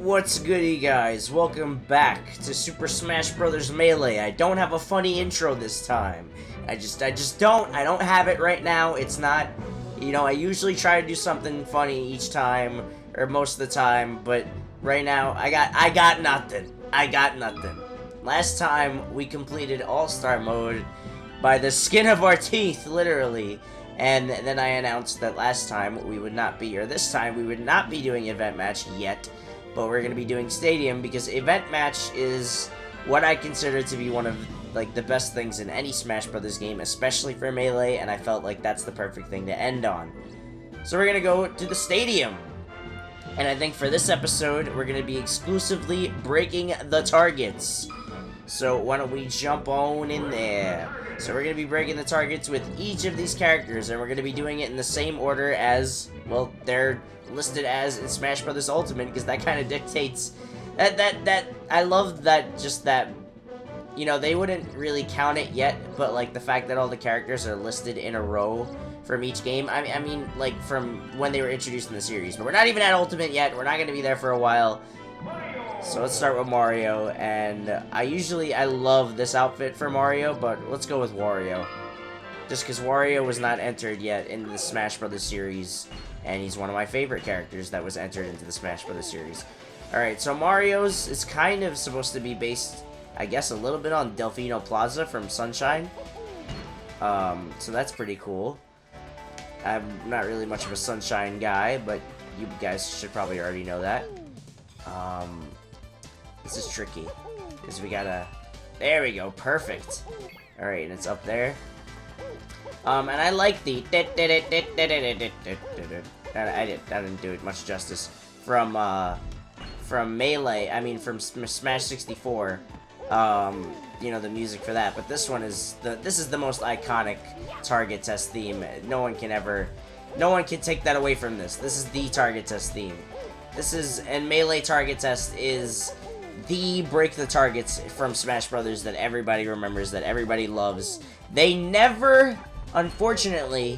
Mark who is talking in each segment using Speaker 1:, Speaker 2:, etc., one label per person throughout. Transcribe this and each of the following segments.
Speaker 1: What's goody, guys? Welcome back to Super Smash Bros. Melee. I don't have a funny intro this time. I just don't. I don't have it right now. It's not, I usually try to do something funny each time, or most of the time, but right now, I got nothing. I got nothing. Last time, we completed All-Star Mode by the skin of our teeth, literally. And then I announced that last time we would not be, or this time we would not be doing Event Match yet, but we're going to be doing Stadium, because Event Match is what I consider to be one of, the best things in any Smash Bros. Game, especially for Melee, and I felt like that's the perfect thing to end on. So we're going to go to the Stadium. And I think for this episode, we're going to be exclusively breaking the targets. So why don't we jump on in there? So we're going to be breaking the targets with each of these characters, and we're going to be doing it in the same order as, well, they're listed as in Smash Bros. Ultimate, because that kind of dictates that I love that, just that, they wouldn't really count it yet, but, the fact that all the characters are listed in a row from each game, I mean, from when they were introduced in the series, but we're not even at Ultimate yet, we're not going to be there for a while. So let's start with Mario, and I love this outfit for Mario, but let's go with Wario. Just because Wario was not entered yet in the Smash Bros. Series, and he's one of my favorite characters that was entered into the Smash Bros. Series. Alright, so Mario's is kind of supposed to be based, I guess, a little bit on Delfino Plaza from Sunshine. So that's pretty cool. I'm not really much of a Sunshine guy, but you guys should probably already know that. This is tricky, because we gotta, there we go, perfect. Alright, and it's up there. And I like the, I didn't do it much justice, from Melee, from Smash 64, the music for that, but this one is, this is the most iconic target test theme. No one can take that away from this. This is the target test theme. And Melee target test is the break the targets from Smash Brothers that everybody remembers, that everybody loves. Unfortunately,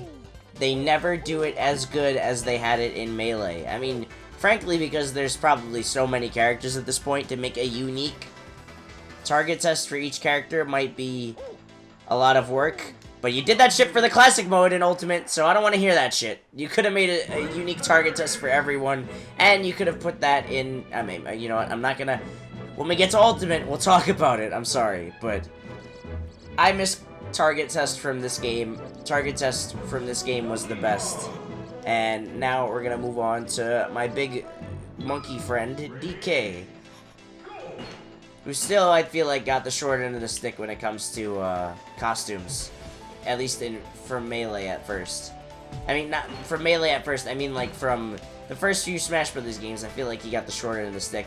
Speaker 1: they never do it as good as they had it in Melee. I mean, frankly, because there's probably so many characters at this point, to make a unique target test for each character might be a lot of work. But you did that shit for the Classic Mode in Ultimate, so I don't want to hear that shit. You could have made a unique target test for everyone, and you could have put that in, you know what, I'm not gonna, when we get to Ultimate, we'll talk about it, I'm sorry, but I miss target test from this game. Target test from this game was the best. And now we're gonna move on to my big monkey friend, DK, who still, I feel like, got the short end of the stick when it comes to costumes. At least from Melee at first. I mean, not from Melee at first, I mean, from the first few Smash Bros. Games, I feel like he got the short end of the stick.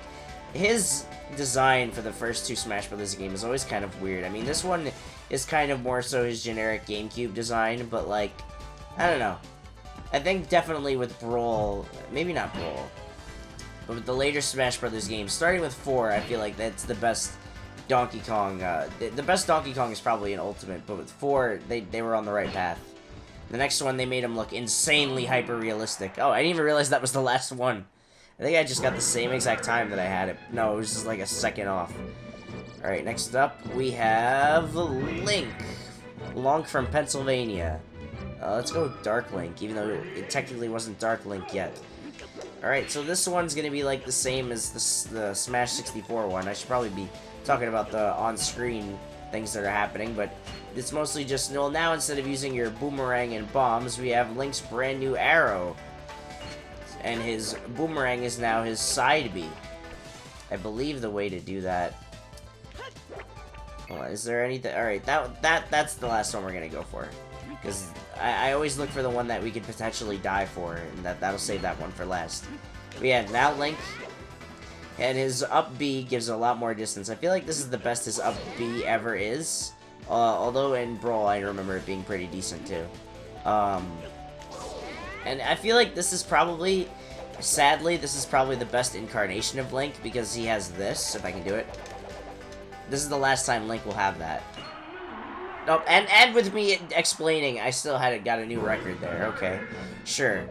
Speaker 1: His design for the first two Smash Bros. Games is always kind of weird. I mean, this one is kind of more so his generic GameCube design, but, I don't know. I think definitely with Brawl, maybe not Brawl, but with the later Smash Bros. Games, starting with 4, I feel like that's the best Donkey Kong. The best Donkey Kong is probably in Ultimate, but with 4, they were on the right path. The next one, they made him look insanely hyper-realistic. Oh, I didn't even realize that was the last one. I think I just got the same exact time that I had it. No, it was just a second off. Alright, next up, we have Link. Link from Pennsylvania. Let's go with Dark Link, even though it technically wasn't Dark Link yet. Alright, so this one's gonna be the same as the Smash 64 one. I should probably be talking about the on-screen things that are happening, but it's mostly just, well, now instead of using your boomerang and bombs, we have Link's brand new arrow. And his boomerang is now his side B. I believe the way to do that. Hold on, is there anything? Alright, that's the last one we're gonna go for. Because I always look for the one that we could potentially die for, and that'll save that one for last. But yeah, now Link, and his up B gives a lot more distance. I feel like this is the best his up B ever is. Although in Brawl, I remember it being pretty decent too. And I feel like this is probably, sadly, this is probably the best incarnation of Link, because he has this, if I can do it. This is the last time Link will have that. Oh, and with me explaining, I still got a new record there. Okay, sure.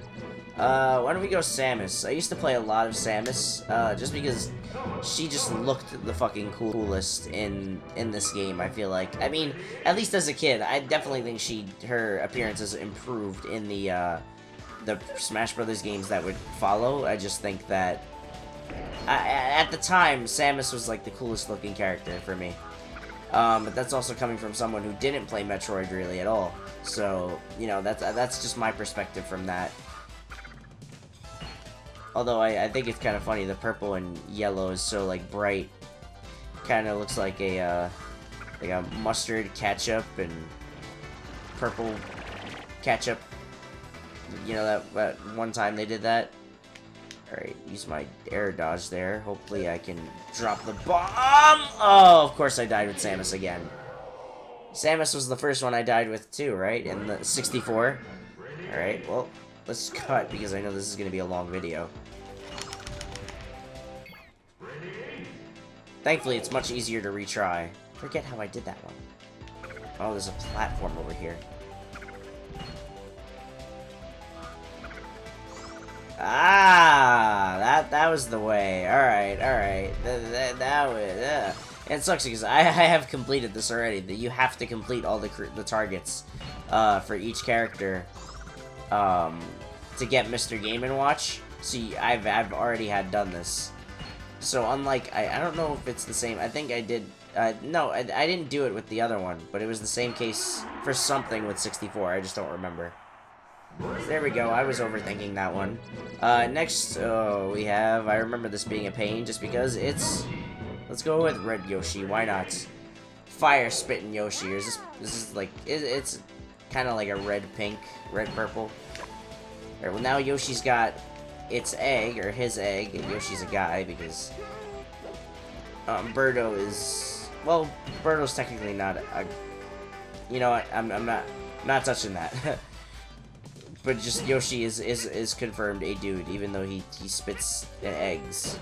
Speaker 1: Why don't we go Samus? I used to play a lot of Samus, just because she just looked the fucking coolest in this game, I feel like. I mean, at least as a kid, I definitely think her appearance has improved in the Smash Brothers games that would follow. I just think that, at the time, Samus was, like, the coolest looking character for me. But that's also coming from someone who didn't play Metroid really at all. So, you know, that's just my perspective from that. Although I think it's kind of funny, the purple and yellow is so, like, bright. Kind of looks like a mustard ketchup and purple ketchup. You know, that one time they did that. Alright, use my air dodge there. Hopefully I can drop the bomb! Oh, of course I died with Samus again. Samus was the first one I died with too, right? In the 64. Alright, well, let's cut because I know this is going to be a long video. Thankfully, it's much easier to retry. Forget how I did that one. Oh, there's a platform over here. Ah, that was the way. Alright. That was... It sucks because I have completed this already. That you have to complete all the targets for each character to get Mr. Game & Watch. See, I've already done this. So unlike, I don't know if it's the same. I think I did. No, I didn't do it with the other one, but it was the same case for something with 64. I just don't remember. There we go. I was overthinking that one. Next, we have. I remember this being a pain just because it's. Let's go with Red Yoshi. Why not? Fire spitting Yoshi. Or is this like it's kind of like a red purple. Alright, well now Yoshi's got its egg or his egg, and Yoshi's a guy because Birdo is, well, Birdo's technically not a. You know what? I'm not touching that. But just Yoshi is confirmed a dude, even though he spits eggs.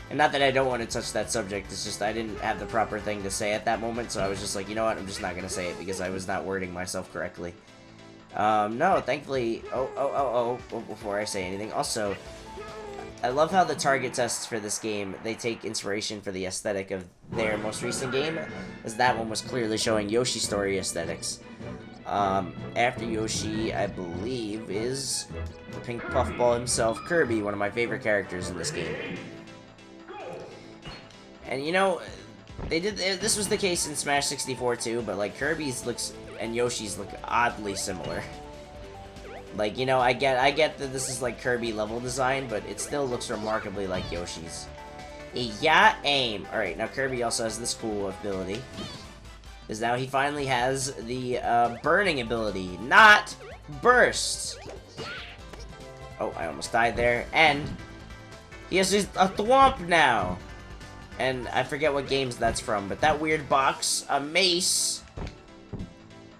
Speaker 1: And not that I don't want to touch that subject, it's just I didn't have the proper thing to say at that moment, so I was just like, you know what, I'm just not gonna say it because I was not wording myself correctly. No, thankfully, before I say anything, also, I love how the target tests for this game, they take inspiration for the aesthetic of their most recent game, as that one was clearly showing Yoshi story aesthetics. After Yoshi, I believe, is the pink puffball himself, Kirby, one of my favorite characters in this game. And you know, this was the case in Smash 64 too, but like Kirby's looks and Yoshi's look oddly similar. Like, you know, I get that this is like Kirby level design, but it still looks remarkably like Yoshi's. Yeah, aim. Alright, now Kirby also has this cool ability. Is now he finally has the burning ability, not burst. Oh, I almost died there. And he has a thwomp now. And I forget what games that's from, but that weird box, a mace,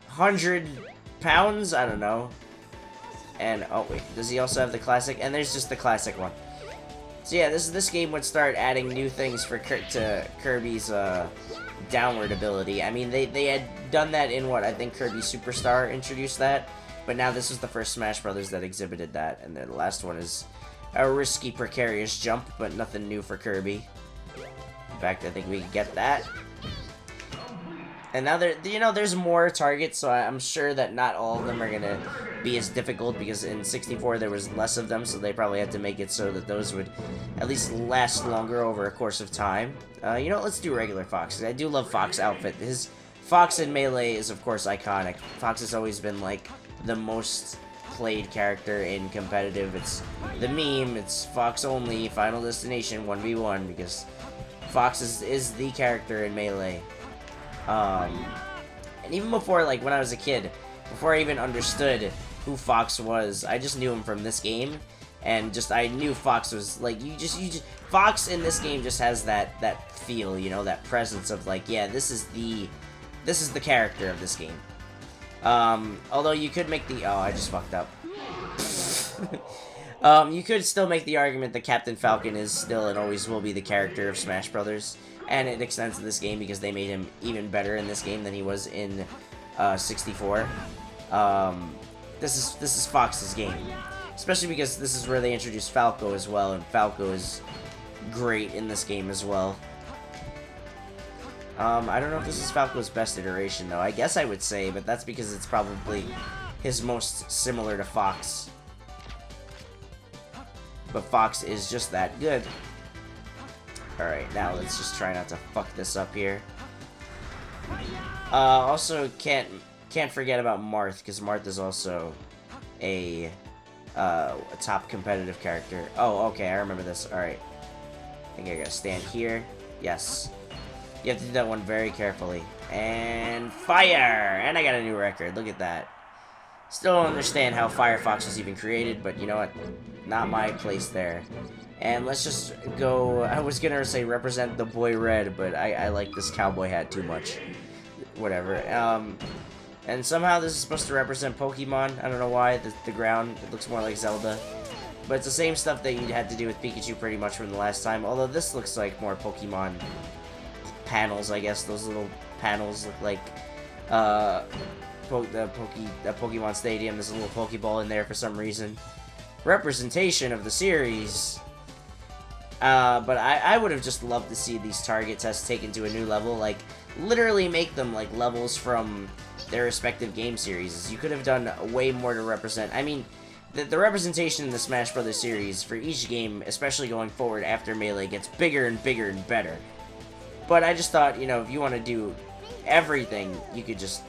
Speaker 1: 100 pounds? I don't know. And, oh wait, does he also have the classic? And there's just the classic one. So yeah, this game would start adding new things for to Kirby's downward ability. I mean, they had done that in what, I think Kirby Superstar introduced that, but now this was the first Smash Brothers that exhibited that, and then the last one is a risky, precarious jump, but nothing new for Kirby. In fact, I think we can get that. And now there's more targets, so I'm sure that not all of them are gonna be as difficult, because in 64 there was less of them, so they probably had to make it so that those would at least last longer over a course of time. You know what, let's do regular Fox. I do love Fox outfit. His Fox in Melee is of course iconic. Fox has always been like the most played character in competitive. It's the meme, it's Fox only, Final Destination 1v1, because Fox is the character in Melee. And even before, like, when I was a kid, before I even understood who Fox was, I just knew him from this game, and just, I knew Fox was, like, Fox in this game just has that feel, you know, that presence of, like, yeah, this is the character of this game. Although you could make the, oh, I just fucked up. You could still make the argument that Captain Falcon is still and always will be the character of Smash Brothers, and it extends to this game because they made him even better in this game than he was in 64. this is Fox's game. Especially because this is where they introduced Falco as well, and Falco is great in this game as well. I don't know if this is Falco's best iteration, though. I guess I would say, but that's because it's probably his most similar to Fox. But Fox is just that good. Alright, now let's just try not to fuck this up here. Also, can't forget about Marth, because Marth is also a top competitive character. Oh, okay, I remember this. Alright. I think I gotta stand here. Yes. You have to do that one very carefully. And fire! And I got a new record. Look at that. Still don't understand how Firefox was even created, but you know what? Not my place there. And let's just go... I was gonna say represent the boy red, but I like this cowboy hat too much. Whatever. And somehow this is supposed to represent Pokemon. I don't know why. The ground, it looks more like Zelda. But it's the same stuff that you had to do with Pikachu pretty much from the last time. Although this looks like more Pokemon panels, I guess. Those little panels look like the Pokemon Stadium. There's a little Pokeball in there for some reason. Representation of the series. But I would have just loved to see these target tests taken to a new level. Like, literally make them like levels from their respective game series. You could have done way more to represent. I mean, the representation in the Smash Brothers series for each game, especially going forward after Melee, gets bigger and bigger and better. But I just thought, you know, if you want to do everything, you could just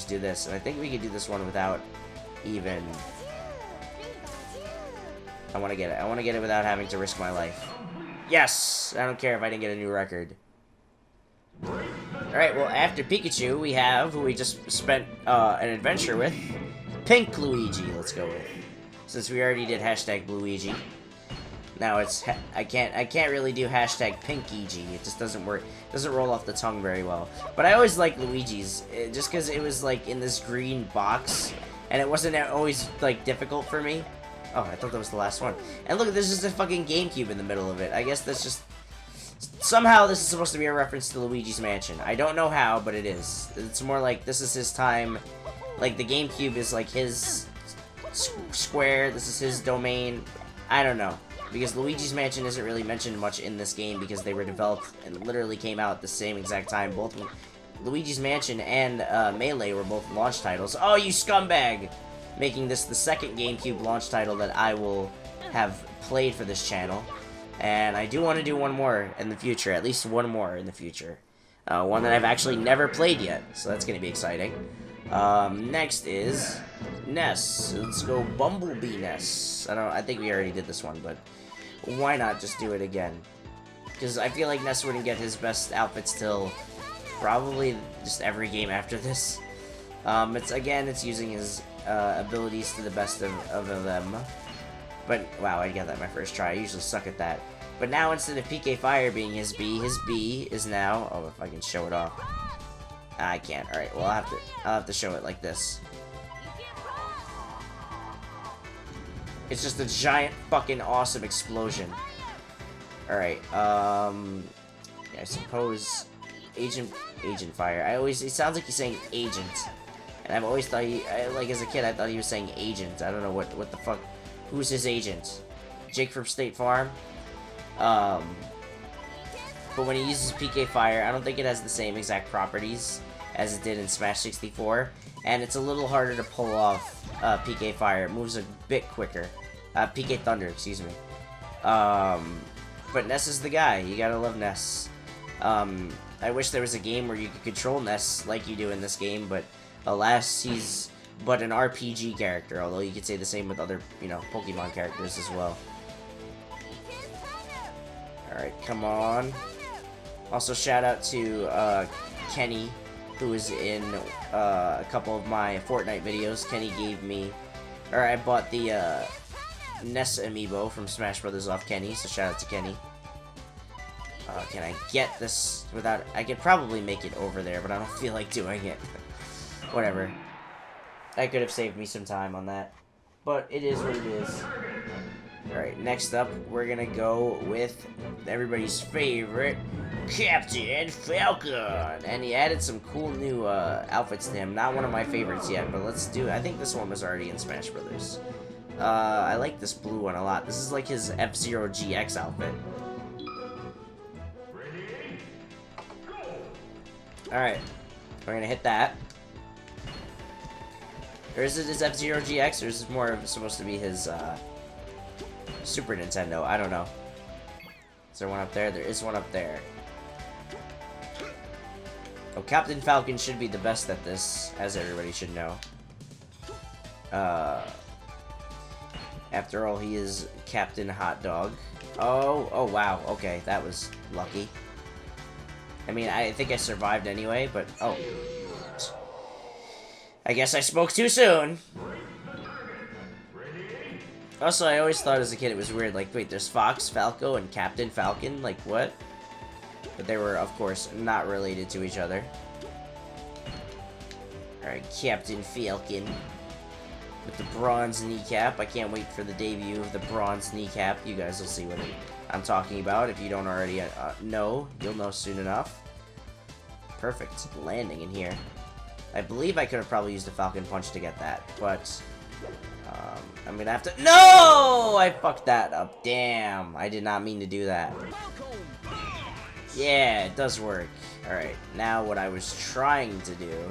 Speaker 1: do this. And I think we could do this one without even... I want to get it. I want to get it without having to risk my life. Yes! I don't care if I didn't get a new record. Alright, well, after Pikachu, we have, who we just spent an adventure with, Pink Luigi, let's go with. Since we already did hashtag Bluigi. Now it's, I can't really do hashtag Pinkigi. It just doesn't work. Doesn't roll off the tongue very well. But I always like Luigi's, just because it was like in this green box, and it wasn't always like difficult for me. Oh, I thought that was the last one. And look, there's just a fucking GameCube in the middle of it. I guess that's just... Somehow this is supposed to be a reference to Luigi's Mansion. I don't know how, but it is. It's more like this is his time. Like, the GameCube is like his square. This is his domain. I don't know. Because Luigi's Mansion isn't really mentioned much in this game because they were developed and literally came out at the same exact time. Both Luigi's Mansion and Melee were both launch titles. Oh, you scumbag! Making this the second GameCube launch title that I will have played for this channel. And I do want to do one more in the future, at least one more in the future. One that I've actually never played yet, so that's going to be exciting. Next is Ness. Let's go Bumblebee Ness. I think we already did this one, but why not just do it again? Because I feel like Ness wouldn't get his best outfits till probably just every game after this. It's using his abilities to the best of them. But, wow, I got that my first try. I usually suck at that. But now, instead of PK Fire being his B is now... Oh, if I can show it off. I can't. Alright, well, I'll have to show it like this. It's just a giant fucking awesome explosion. Alright, I suppose... Agent Fire. It sounds like he's saying agent. And I've always thought like as a kid, I thought he was saying agent. I don't know what the fuck... Who's his agent? Jake from State Farm? But when he uses PK Fire, I don't think it has the same exact properties as it did in Smash 64. And it's a little harder to pull off PK Fire. It moves a bit quicker. PK Thunder, excuse me. But Ness is the guy. You gotta love Ness. I wish there was a game where you could control Ness like you do in this game, but alas, he's but an RPG character, although you could say the same with other, you know, Pokemon characters as well. Alright, come on. Also, shout out to Kenny, who is in a couple of my Fortnite videos. Kenny gave me, or I bought the Ness amiibo from Smash Brothers off Kenny, so shout out to Kenny. Can I get this without... I could probably make it over there, but I don't feel like doing it. Whatever. That could have saved me some time on that. But it is what it is. Alright, next up, we're gonna go with everybody's favorite Captain Falcon! And he added some cool new outfits to him. Not one of my favorites yet, but let's do it. I think this one was already in Smash Brothers. I like this blue one a lot. This is like his F-Zero GX outfit. Alright, we're gonna hit that. Or is it his F-Zero GX, or is it more of supposed to be his Super Nintendo? I don't know. Is there one up there? There is one up there. Oh, Captain Falcon should be the best at this, as everybody should know. After all, he is Captain Hot Dog. Oh wow, okay, that was lucky. I mean, I think I survived anyway, but, oh. I guess I spoke too soon. Also, I always thought as a kid it was weird, like, wait, there's Fox, Falco, and Captain Falcon? Like, what? But they were, of course, not related to each other. Alright, Captain Falcon. With the bronze kneecap. I can't wait for the debut of the bronze kneecap. You guys will see what I'm talking about. If you don't already know, you'll know soon enough. Perfect landing in here. I believe I could have probably used a Falcon Punch to get that, but I'm gonna have to— No! I fucked that up. Damn, I did not mean to do that. Yeah, it does work. Alright, now what I was trying to do—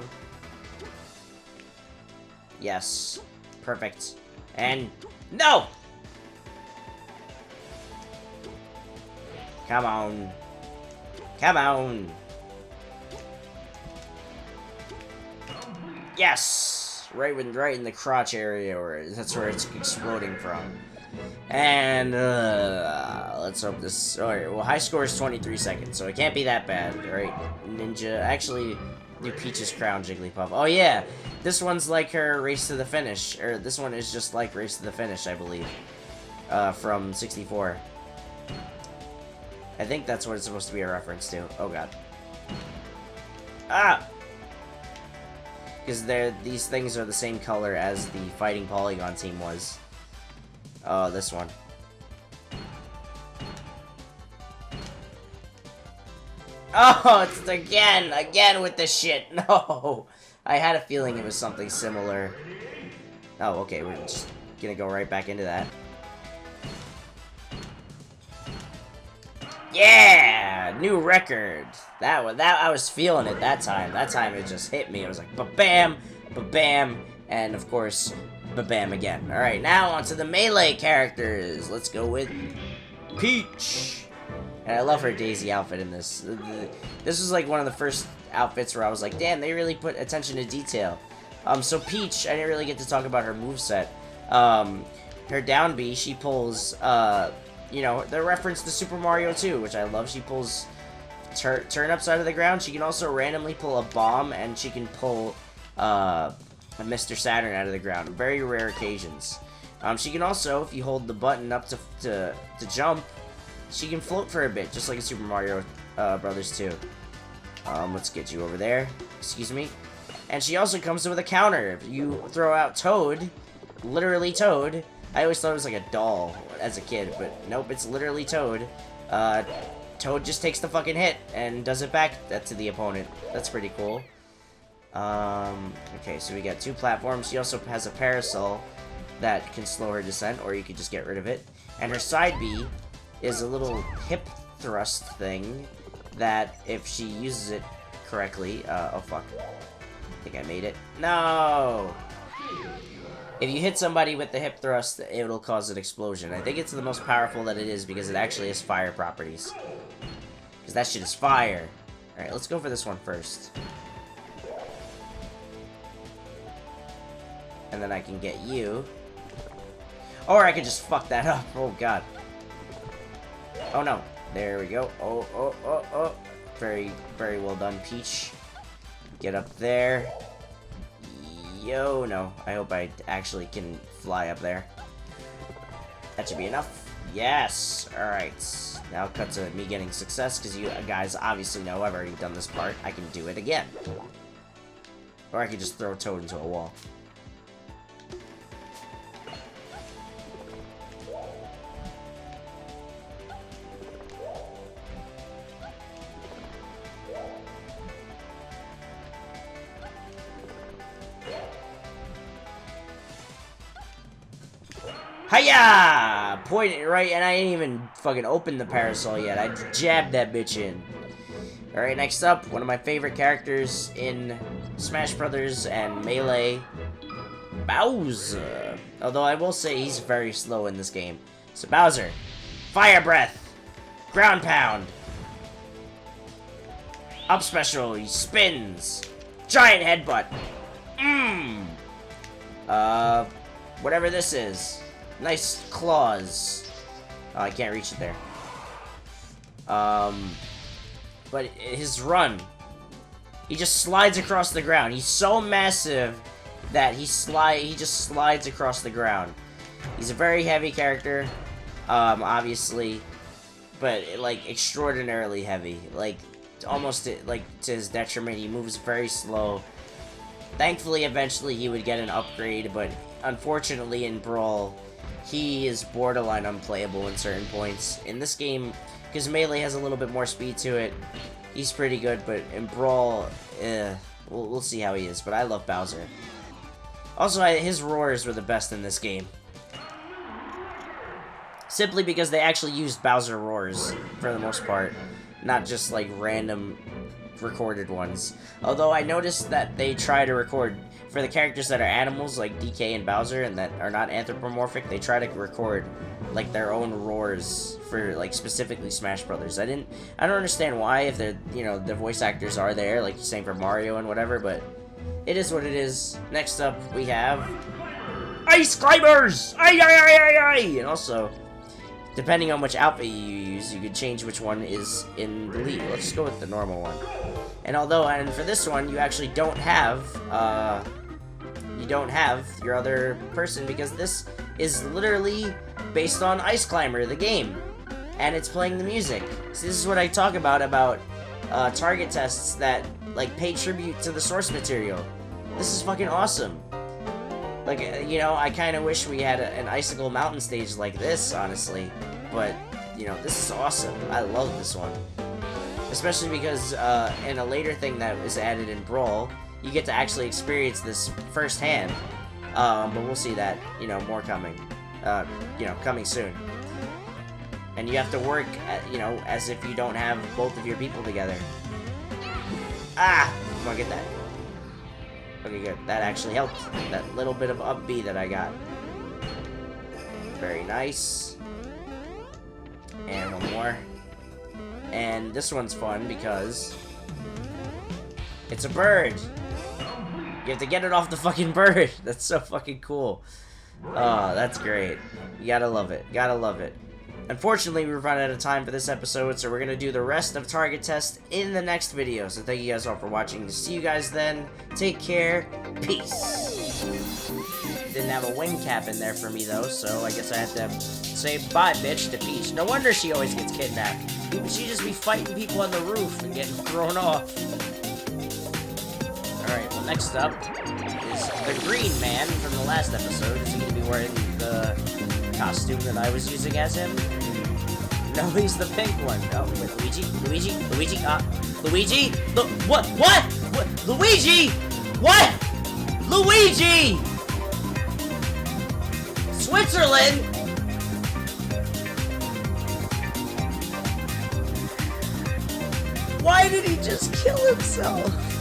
Speaker 1: Yes. Perfect. And— No! Come on. Come on. Yes! Right in the crotch area, where that's where it's exploding from. And let's hope this— alright, well, high score is 23 seconds, so it can't be that bad, right? Ninja— actually, do Peach's crown, Jigglypuff. Oh yeah! This one's like her Race to the Finish, or this one is just like Race to the Finish, I believe. From 64. I think that's what it's supposed to be a reference to. Oh god. Ah! Because these things are the same color as the Fighting Polygon team was. Oh, this one. Oh, it's again with the shit. No, I had a feeling it was something similar. Oh, okay, we're just gonna go right back into that. Yeah, new record. That I was feeling it that time. That time it just hit me. I was like, ba-bam, ba-bam, and of course, ba-bam again. All right, now onto the melee characters. Let's go with Peach. And I love her Daisy outfit in this. This was like one of the first outfits where I was like, damn, they really put attention to detail. So Peach, I didn't really get to talk about her moveset. Her down B, she pulls, you know, the reference to Super Mario 2, which I love. She pulls turn upside of the ground. She can also randomly pull a bomb, and she can pull a Mr. Saturn out of the ground. Very rare occasions. She can also, if you hold the button up to jump, she can float for a bit, just like in Super Mario Brothers 2. Let's get you over there. Excuse me. And she also comes with a counter. If you throw out Toad, literally Toad. I always thought it was like a doll as a kid, but nope, it's literally Toad. Toad just takes the fucking hit and does it back to the opponent. That's pretty cool. Okay, so we got two platforms. She also has a parasol that can slow her descent, or you could just get rid of it. And her side B is a little hip thrust thing that, if she uses it correctly— oh fuck. I think I made it. No! If you hit somebody with the hip thrust, it'll cause an explosion. I think it's the most powerful that it is because it actually has fire properties. Because that shit is fire. Alright, let's go for this one first. And then I can get you. Or I could just fuck that up. Oh god. Oh no. There we go. Oh. Very, very well done, Peach. Get up there. Yo, no. I hope I actually can fly up there. That should be enough. Yes! Alright. Now cut to me getting success, because you guys obviously know I've already done this part. I can do it again. Or I could just throw Toad into a wall. Hiya! Point it right, and I didn't even fucking open the parasol yet. I jabbed that bitch in. Alright, next up, one of my favorite characters in Smash Brothers and Melee, Bowser. Although I will say he's very slow in this game. So Bowser, Fire Breath, Ground Pound, Up Special, he spins, Giant Headbutt, whatever this is. Nice claws. Oh, I can't reach it there. But his run, he just slides across the ground. He's so massive that he just slides across the ground. He's a very heavy character, obviously, but like extraordinarily heavy. Like almost like to his detriment. He moves very slow. Thankfully, eventually he would get an upgrade, but unfortunately in Brawl, he is borderline unplayable in certain points. In this game, because Melee has a little bit more speed to it, he's pretty good, but in Brawl, we'll see how he is, but I love Bowser. Also, his roars were the best in this game. Simply because they actually used Bowser roars, for the most part, not just like random recorded ones. Although I noticed that they try to record, for the characters that are animals, like DK and Bowser, and that are not anthropomorphic, they try to record like their own roars for like specifically Smash Brothers. I don't understand why, if they're, you know, the voice actors are there, like you're saying for Mario and whatever, but it is what it is. Next up, we have Ice Climbers! Ay, ay, ay, ay, ay! And also, depending on which outfit you use, you could change which one is in the lead. Let's just go with the normal one. And for this one, you actually don't have, your other person, because this is literally based on Ice Climber, the game. And it's playing the music. So this is what I talk about target tests that, like, pay tribute to the source material. This is fucking awesome. Like, you know, I kind of wish we had an Icicle Mountain stage like this, honestly. But, you know, this is awesome. I love this one. Especially because, in a later thing that was added in Brawl, you get to actually experience this firsthand. But we'll see that, you know, more coming. You know, coming soon. And you have to work, you know, as if you don't have both of your people together. Ah! Come on, get that. Okay, good. That actually helped. That little bit of up B that I got. Very nice. And one more. And this one's fun because it's a bird. You have to get it off the fucking bird. That's so fucking cool. Oh, that's great. You gotta love it. Gotta love it. Unfortunately, we've run out of time for this episode, so we're going to do the rest of Target Test in the next video. So thank you guys all for watching. See you guys then. Take care. Peace. Didn't have a wing cap in there for me, though, so I guess I have to say bye, bitch, to Peach. No wonder she always gets kidnapped. She just be fighting people on the roof and getting thrown off. Alright, well, next up is the Green Man from the last episode. Is he going to be wearing the costume that I was using as him? No, he's the pink one. Oh, with Luigi? Luigi? Look, what? Luigi? What? Luigi! Switzerland? Why did he just kill himself?